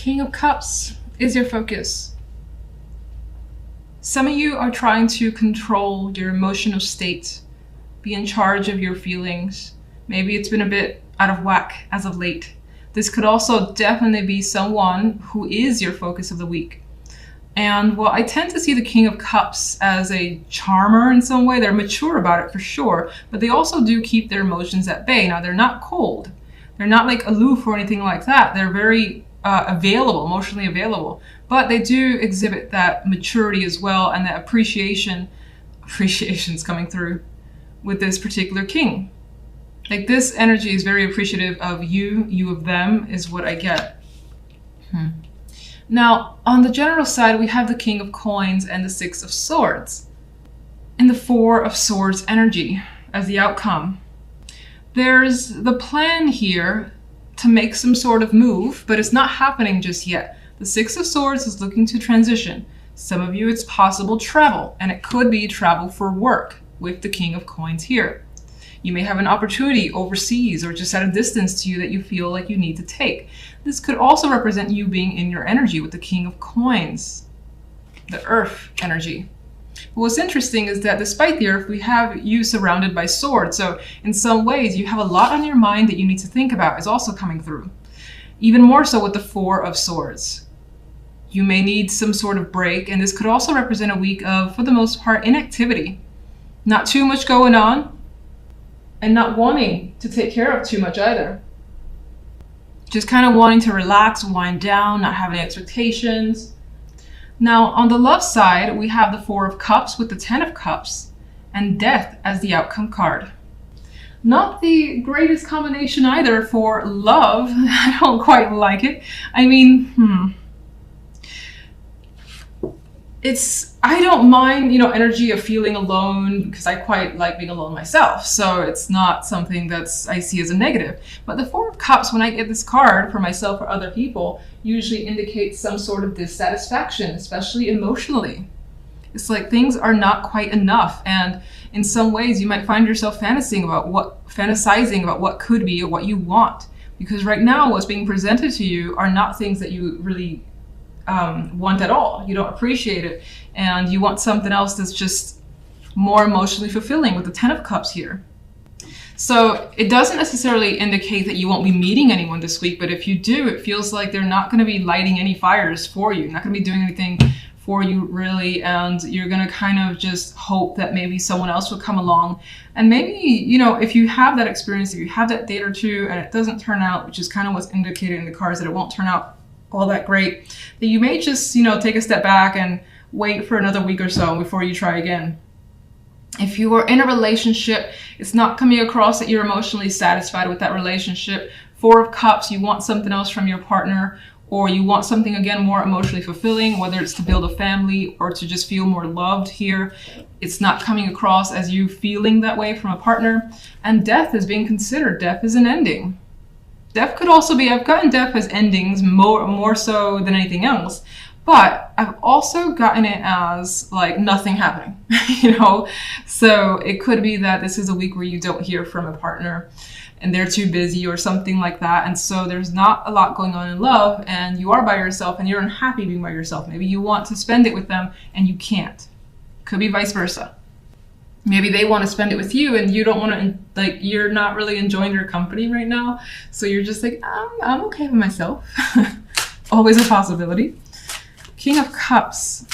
King of Cups is your focus. Some of you are trying to control your emotional state, be in charge of your feelings. Maybe it's been a bit out of whack as of late. This could also definitely be someone who is your focus of the week. And well, I tend to see the King of Cups as a charmer in some way. They're mature about it for sure, but they also do keep their emotions at bay. Now, they're not cold. They're not like aloof or anything like that. They're very available, emotionally available, but they do exhibit that maturity as well, and that appreciation's coming through with this particular king. Like, this energy is very appreciative of you, you of them is what I get. Now, on the general side, we have the King of Coins and the Six of Swords, and the Four of Swords energy as the outcome. There's the plan here to make some sort of move, but it's not happening just yet. The Six of Swords is looking to transition. Some of you, it's possible travel, and it could be travel for work with the King of Coins here. You may have an opportunity overseas or just at a distance to you that you feel like you need to take. This could also represent you being in your energy with the King of Coins, the Earth energy. But what's interesting is that despite the Earth, we have you surrounded by swords. So in some ways, you have a lot on your mind that you need to think about is also coming through. Even more so with the Four of Swords. You may need some sort of break, and this could also represent a week of, for the most part, inactivity. Not too much going on, and not wanting to take care of too much either. Just kind of wanting to relax, wind down, not have any expectations. Now, on the love side, we have the Four of Cups with the Ten of Cups and Death as the outcome card. Not the greatest combination either for love. I don't quite like it. I mean, I don't mind, energy of feeling alone because I quite like being alone myself. So it's not something I see as a negative. But the Four of Cups, when I get this card for myself or other people, usually indicates some sort of dissatisfaction, especially emotionally. It's like things are not quite enough. And in some ways you might find yourself fantasizing about what could be or what you want. Because right now what's being presented to you are not things that you really want at all. You don't appreciate it, and you want something else that's just more emotionally fulfilling with the Ten of Cups here. So it doesn't necessarily indicate that you won't be meeting anyone this week, but if you do, it feels like they're not going to be lighting any fires for you, not going to be doing anything for you really, and you're going to kind of just hope that maybe someone else will come along. And maybe, if you have that experience, if you have that date or two and it doesn't turn out, which is kind of what's indicated in the cards, that it won't turn out all that great, that you may just, take a step back and wait for another week or so before you try again. If you are in a relationship, it's not coming across that you're emotionally satisfied with that relationship. Four of Cups, you want something else from your partner, or you want something, again, more emotionally fulfilling, whether it's to build a family or to just feel more loved here. It's not coming across as you feeling that way from a partner. And Death is being considered. Death is an ending. Death could also be, I've gotten death as endings more so than anything else, but I've also gotten it as like nothing happening, So it could be that this is a week where you don't hear from a partner and they're too busy or something like that. And so there's not a lot going on in love and you are by yourself and you're unhappy being by yourself. Maybe you want to spend it with them and you can't. Could be vice versa. Maybe they want to spend it with you and you don't want to, you're not really enjoying their company right now. So you're just like, I'm okay with myself. Always a possibility. King of Cups.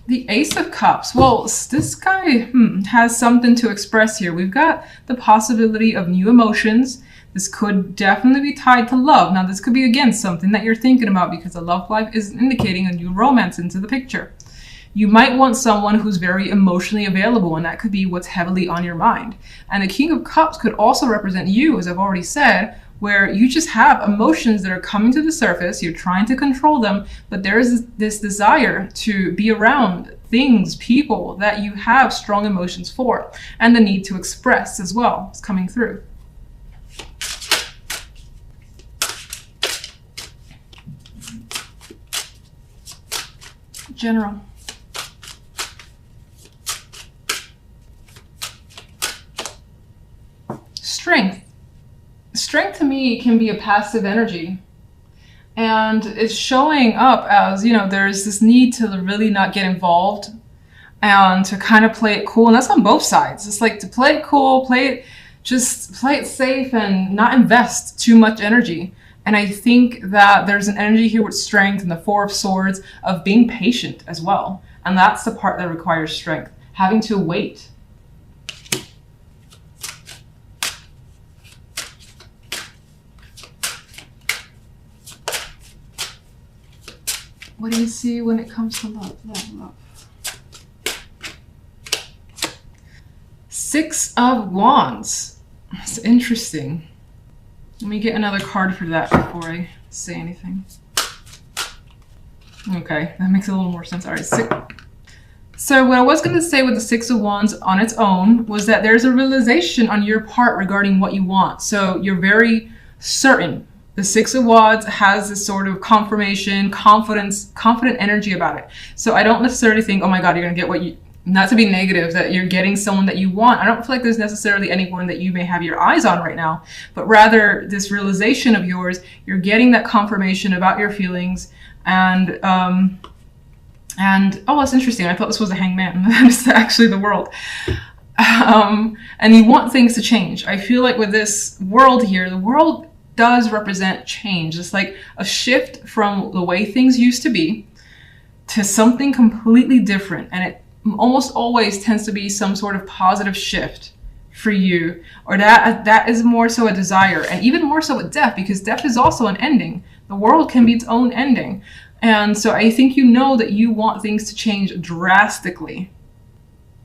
The Ace of Cups. Well, this guy has something to express here. We've got the possibility of new emotions. This could definitely be tied to love. Now, this could be, again, something that you're thinking about because the love life is indicating a new romance into the picture. You might want someone who's very emotionally available, and that could be what's heavily on your mind. And the King of Cups could also represent you, as I've already said, where you just have emotions that are coming to the surface. You're trying to control them, but there is this desire to be around things, people that you have strong emotions for, and the need to express as well is coming through. General. Strength strength to me can be a passive energy. And it's showing up as, there's this need to really not get involved and to kind of play it cool. And that's on both sides. It's like to play it cool, just play it safe and not invest too much energy. And I think that there's an energy here with strength and the Four of Swords of being patient as well. And that's the part that requires strength, having to wait. What do you see when it comes to love? Love. Six of Wands. That's interesting. Let me get another card for that before I say anything. Okay, that makes a little more sense. All right, So what I was going to say with the Six of Wands on its own was that there's a realization on your part regarding what you want. So you're very certain. The Six of Wands has this sort of confirmation, confident energy about it. So I don't necessarily think, oh my God, you're going to get what you, not to be negative, that you're getting someone that you want. I don't feel like there's necessarily anyone that you may have your eyes on right now, but rather this realization of yours, you're getting that confirmation about your feelings. And oh, that's interesting. I thought this was a hangman. It's actually the World. And you want things to change. I feel like with this World here, the World does represent change. It's like a shift from the way things used to be to something completely different. And it almost always tends to be some sort of positive shift for you, or that is more so a desire, and even more so with death, because death is also an ending. The World can be its own ending. And so I think you know that you want things to change drastically.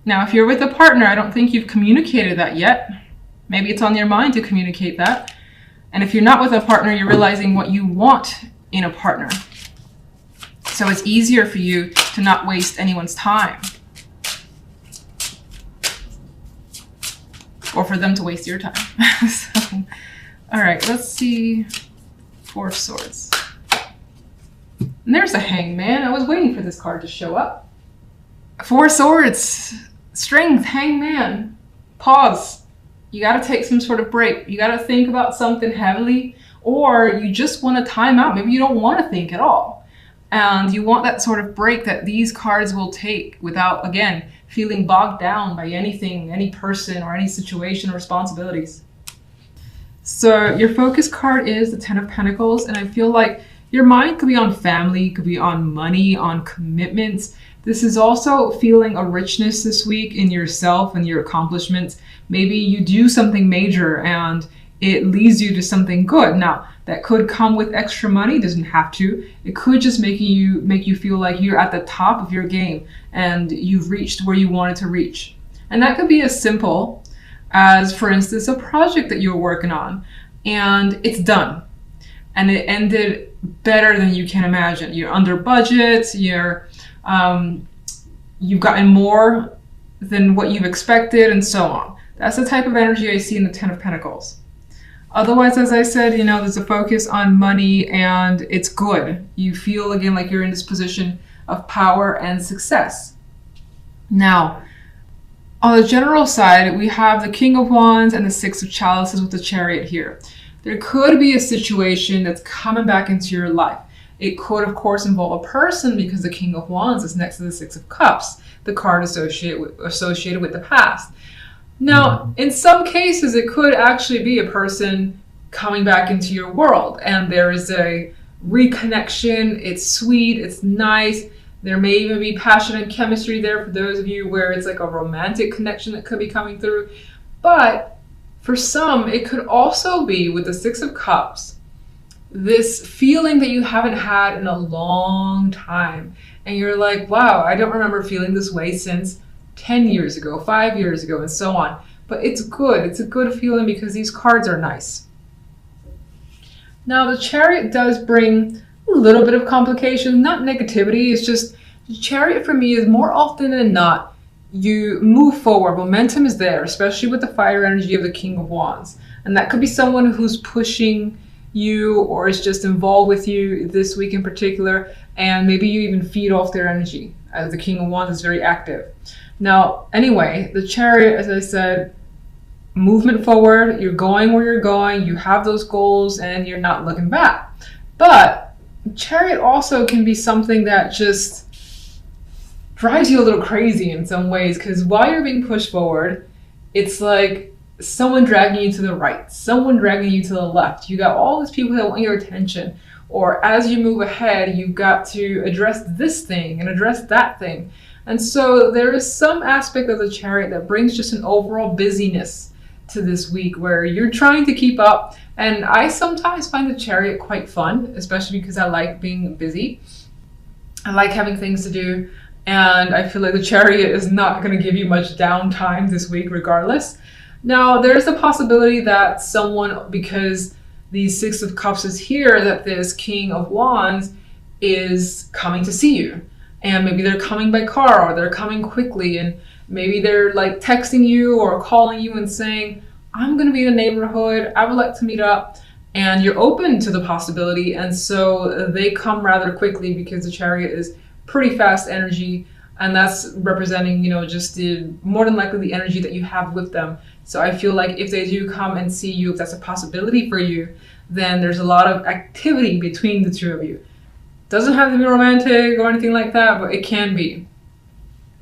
Now, if you're with a partner, I don't think you've communicated that yet. Maybe it's on your mind to communicate that. And if you're not with a partner, you're realizing what you want in a partner. So it's easier for you to not waste anyone's time. Or for them to waste your time. So, all right, let's see. Four of Swords. And there's a Hangman. I was waiting for this card to show up. Four of Swords. Strength, Hangman. Pause. You got to take some sort of break. You got to think about something heavily, or you just want to time out. Maybe you don't want to think at all. And you want that sort of break that these cards will take without, again, feeling bogged down by anything, any person, or any situation or responsibilities. So your focus card is the Ten of Pentacles, and I feel like your mind could be on family, could be on money, on commitments. This is also feeling a richness this week in yourself and your accomplishments. Maybe you do something major and it leads you to something good. Now, that could come with extra money, doesn't have to. It could just make you feel like you're at the top of your game and you've reached where you wanted to reach. And that could be as simple as, for instance, a project that you're working on and it's done. And it ended better than you can imagine. You're under budget, you've gotten more than what you've expected, and so on. That's the type of energy I see in the Ten of Pentacles. Otherwise, as I said, there's a focus on money and it's good. You feel, again, like you're in this position of power and success. Now, on the general side, we have the King of Wands and the Six of Chalices with the Chariot here. There could be a situation that's coming back into your life. It could, of course, involve a person because the King of Wands is next to the Six of Cups, the card associated with the past. Now, in some cases, it could actually be a person coming back into your world, and there is a reconnection. It's sweet, it's nice. There may even be passionate chemistry there for those of you where it's like a romantic connection that could be coming through. But for some, it could also be with the Six of Cups, this feeling that you haven't had in a long time. And you're like, wow, I don't remember feeling this way since 10 years ago, 5 years ago, and so on. But it's good. It's a good feeling because these cards are nice. Now, the Chariot does bring a little bit of complication, not negativity. It's just the Chariot for me is more often than not, you move forward. Momentum is there, especially with the fire energy of the King of Wands. And that could be someone who's pushing you or is just involved with you this week in particular. And maybe you even feed off their energy, as the King of Wands is very active. Now, anyway, the Chariot, as I said, movement forward, you're going where you're going, you have those goals, and you're not looking back. But Chariot also can be something that just drives you a little crazy in some ways, because while you're being pushed forward, it's like someone dragging you to the right, someone dragging you to the left. You got all these people that want your attention. Or as you move ahead, you've got to address this thing and address that thing. And so there is some aspect of the Chariot that brings just an overall busyness to this week where you're trying to keep up. And I sometimes find the Chariot quite fun, especially because I like being busy. I like having things to do. And I feel like the Chariot is not going to give you much downtime this week regardless. Now, there's a possibility that someone, because the Six of Cups is here, that this King of Wands is coming to see you. And maybe they're coming by car, or they're coming quickly, and maybe they're like texting you or calling you and saying, I'm going to be in the neighborhood, I would like to meet up. And you're open to the possibility. And so they come rather quickly because the Chariot is pretty fast energy. And that's representing, just more than likely the energy that you have with them. So I feel like if they do come and see you, if that's a possibility for you, then there's a lot of activity between the two of you. Doesn't have to be romantic or anything like that, but it can be.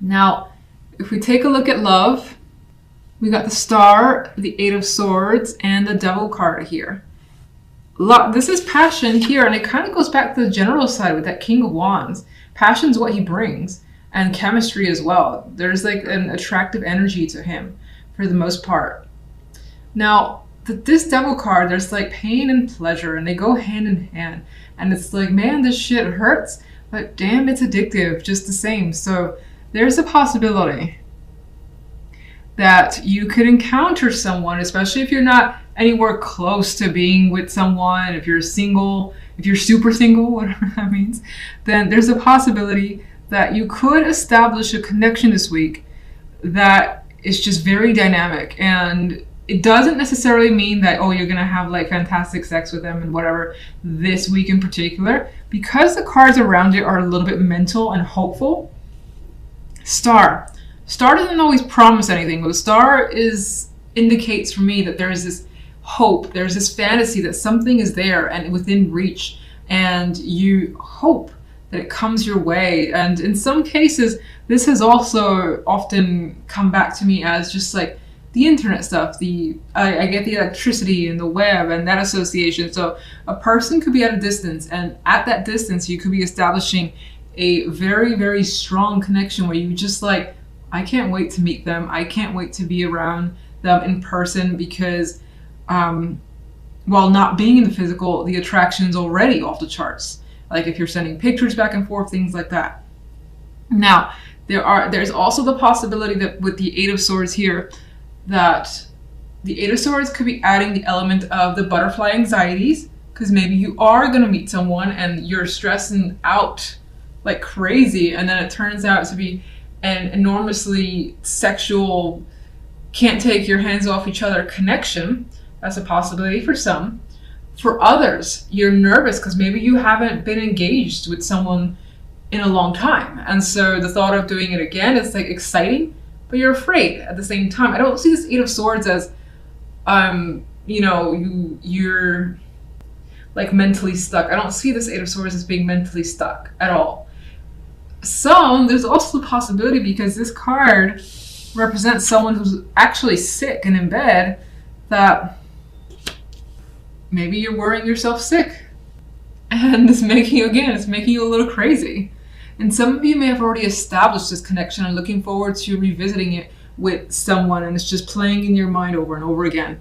Now, if we take a look at love, we got the Star, the Eight of Swords, and the Devil card here. This is passion here, and it kind of goes back to the general side with that King of Wands. Passion's what he brings, and chemistry as well. There's like an attractive energy to him for the most part. Now, this Devil card, there's like pain and pleasure, and they go hand in hand. And it's like, man, this shit hurts, but damn, it's addictive just the same. So there's a possibility that you could encounter someone, especially if you're not anywhere close to being with someone, if you're single, if you're super single, whatever that means, then there's a possibility that you could establish a connection this week that is just very dynamic. And it doesn't necessarily mean that, oh, you're going to have like fantastic sex with them and whatever this week in particular. Because the cards around it are a little bit mental and hopeful. Star doesn't always promise anything, but Star indicates for me that there is this hope, there's this fantasy that something is there and within reach, and you hope that it comes your way. And in some cases, this has also often come back to me as just like the internet stuff. I get the electricity and the web and that association. So a person could be at a distance, and at that distance, you could be establishing a very, very strong connection where you just like, I can't wait to meet them. I can't wait to be around them in person, because while not being in the physical, the attraction's already off the charts. Like if you're sending pictures back and forth, things like that. Now, there's also the possibility that with the Eight of Swords here, that the Eight of Swords could be adding the element of the butterfly anxieties, because maybe you are going to meet someone and you're stressing out like crazy, and then it turns out to be an enormously sexual, can't take your hands off each other connection. That's a possibility for some. For others, you're nervous because maybe you haven't been engaged with someone in a long time. And so the thought of doing it again is like exciting, but you're afraid at the same time. I don't see this Eight of Swords as, you're like mentally stuck. I don't see this Eight of Swords as being mentally stuck at all. There's also the possibility, because this card represents someone who's actually sick and in bed, that maybe you're worrying yourself sick. And it's making you a little crazy. And some of you may have already established this connection and looking forward to revisiting it with someone, and it's just playing in your mind over and over again.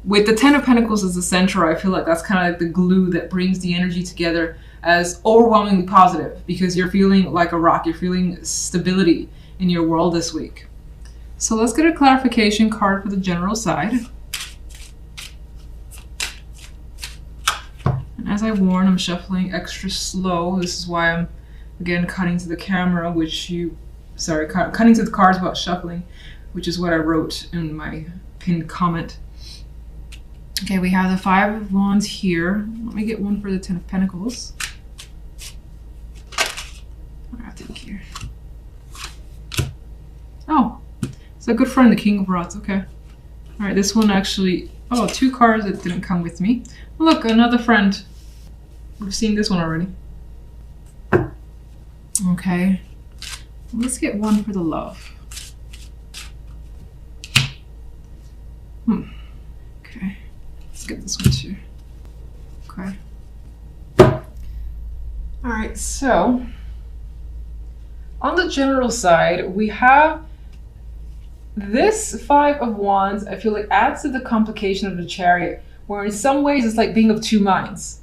With the Ten of Pentacles as the center, I feel like that's kind of like the glue that brings the energy together as overwhelmingly positive, because you're feeling like a rock. You're feeling stability in your world this week. So let's get a clarification card for the general side. And as I warn, I'm shuffling extra slow. This is why I'm, again, cutting to the camera, cutting to the cards without shuffling, which is what I wrote in my pinned comment. Okay, we have the Five of Wands here. Let me get one for the Ten of Pentacles. I think here. Oh, it's a good friend, the King of Rods. Okay. All right, this one actually, oh, 2 cards that didn't come with me. Look, another friend. We've seen this one already. Okay, let's get one for the love. Okay, let's get this one too. Okay. All right, so on the general side, we have this 5 of Wands. I feel like adds to the complication of the Chariot, where in some ways it's like being of 2 minds.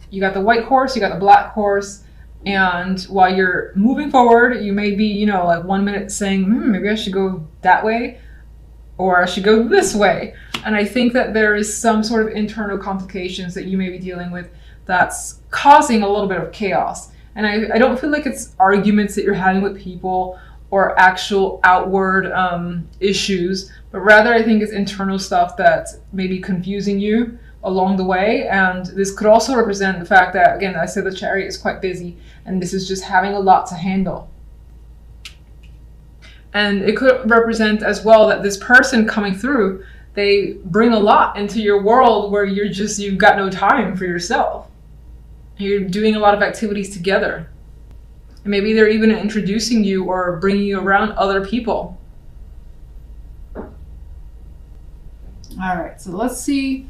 You got the white horse, you got the black horse, and while you're moving forward, you may be, you know, like 1 minute saying, maybe I should go that way, or I should go this way. And I think that there is some sort of internal complications that you may be dealing with that's causing a little bit of chaos. And I don't feel like it's arguments that you're having with people or actual outward issues, but rather I think it's internal stuff that may be confusing you along the way. And this could also represent the fact that, again, I said the Chariot is quite busy, and this is just having a lot to handle. And it could represent as well that this person coming through, they bring a lot into your world where you've got no time for yourself. You're doing a lot of activities together. And maybe they're even introducing you or bringing you around other people. All right, so let's see.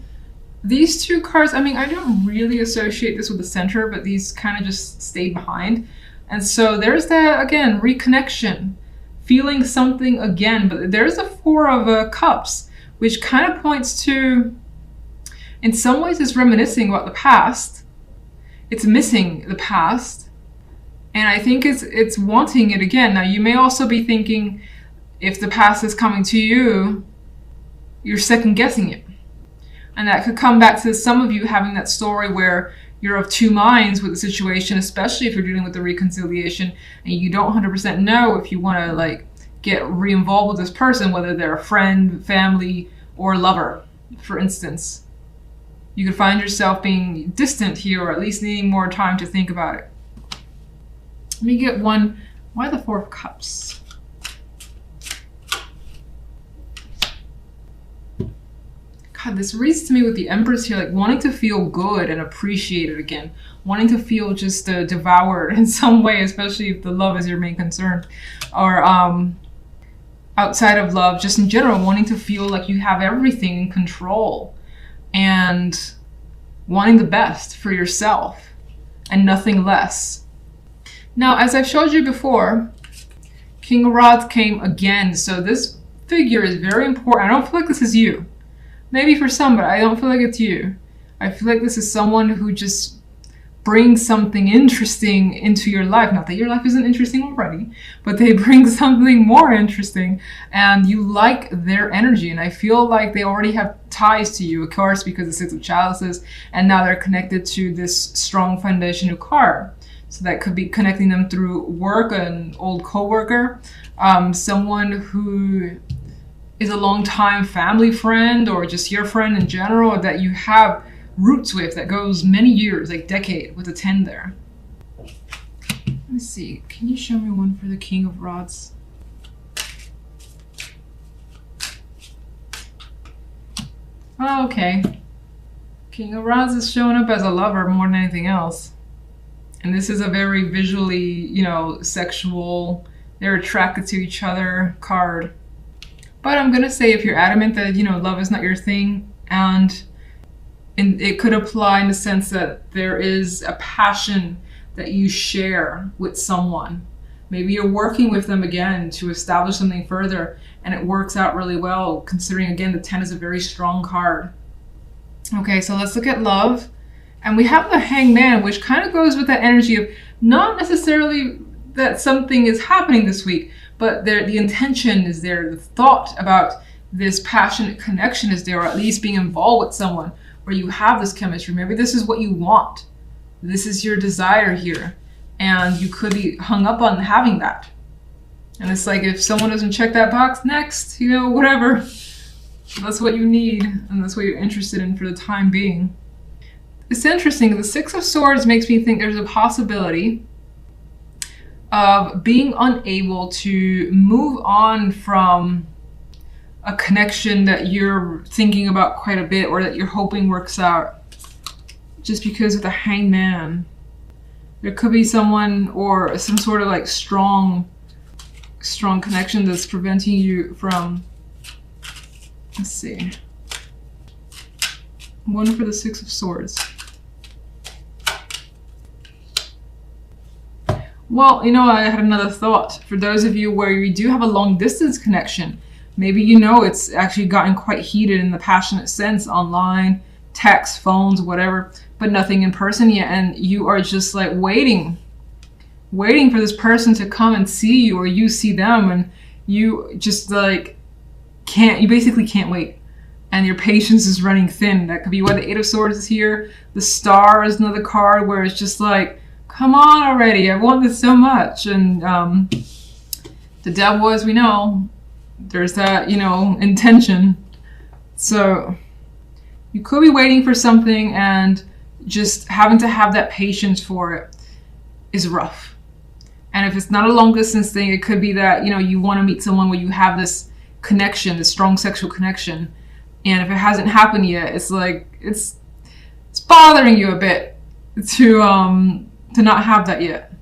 These 2 cards, I mean, I don't really associate this with the center, but these kind of just stay behind. And so there's that, again, reconnection, feeling something again. But there's the 4 of Cups, which kind of points to, in some ways, it's reminiscing about the past. It's missing the past. And I think it's wanting it again. Now, you may also be thinking, if the past is coming to you, you're second guessing it. And that could come back to some of you having that story where you're of 2 minds with the situation, especially if you're dealing with the reconciliation and you don't 100% know if you want to like get re-involved with this person, whether they're a friend, family, or lover, for instance. You could find yourself being distant here, or at least needing more time to think about it. Let me get one. Why the 4 of Cups? God, this reads to me with the Empress here, like wanting to feel good and appreciated again. Wanting to feel just devoured in some way, especially if the love is your main concern. Or outside of love, just in general, wanting to feel like you have everything in control. And wanting the best for yourself and nothing less. Now, as I've showed you before, King of Rods came again. So this figure is very important. I don't feel like this is you. Maybe for some, but I don't feel like it's you. I feel like this is someone who just brings something interesting into your life. Not that your life isn't interesting already, but they bring something more interesting and you like their energy. And I feel like they already have ties to you, of course, because the 6 of Chalices, and now they're connected to this strong foundation card. So that could be connecting them through work, an old co-worker, someone who is a long-time family friend, or just your friend in general that you have roots with that goes many years, like decade, with a 10 there. Let me see. Can you show me one for the King of Rods? Oh, okay. King of Rods is showing up as a lover more than anything else. And this is a very visually, you know, sexual, they're attracted to each other card. But I'm gonna say, if you're adamant that, you know, love is not your thing, and it could apply in the sense that there is a passion that you share with someone. Maybe you're working with them again to establish something further, and it works out really well, considering, again, the 10 is a very strong card. Okay, so let's look at love. And we have the Hangman, which kind of goes with that energy of not necessarily that something is happening this week, but the intention is there, the thought about this passionate connection is there, or at least being involved with someone where you have this chemistry. Maybe this is what you want. This is your desire here. And you could be hung up on having that. And it's like, if someone doesn't check that box, next, you know, whatever. That's what you need, and that's what you're interested in for the time being. It's interesting, the 6 of Swords makes me think there's a possibility of being unable to move on from a connection that you're thinking about quite a bit, or that you're hoping works out. Just because of the Hangman, there could be someone or some sort of like strong connection that's preventing you from, let's see, one for the Six of Swords. Well, you know, I had another thought. For those of you where you do have a long distance connection, maybe you know it's actually gotten quite heated in the passionate sense online, text, phones, whatever, but nothing in person yet. And you are just like waiting for this person to come and see you, or you see them, and you just like you basically can't wait. And your patience is running thin. That could be why the Eight of Swords is here. The Star is another card where it's just like, come on already, I want this so much. And the Devil, as we know, there's that, you know, intention. So you could be waiting for something, and just having to have that patience for it is rough. And if it's not a long distance thing, it could be that, you know, you want to meet someone where you have this connection, this strong sexual connection. And if it hasn't happened yet, it's like, it's bothering you a bit to not have that yet.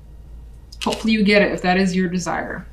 Hopefully you get it if that is your desire.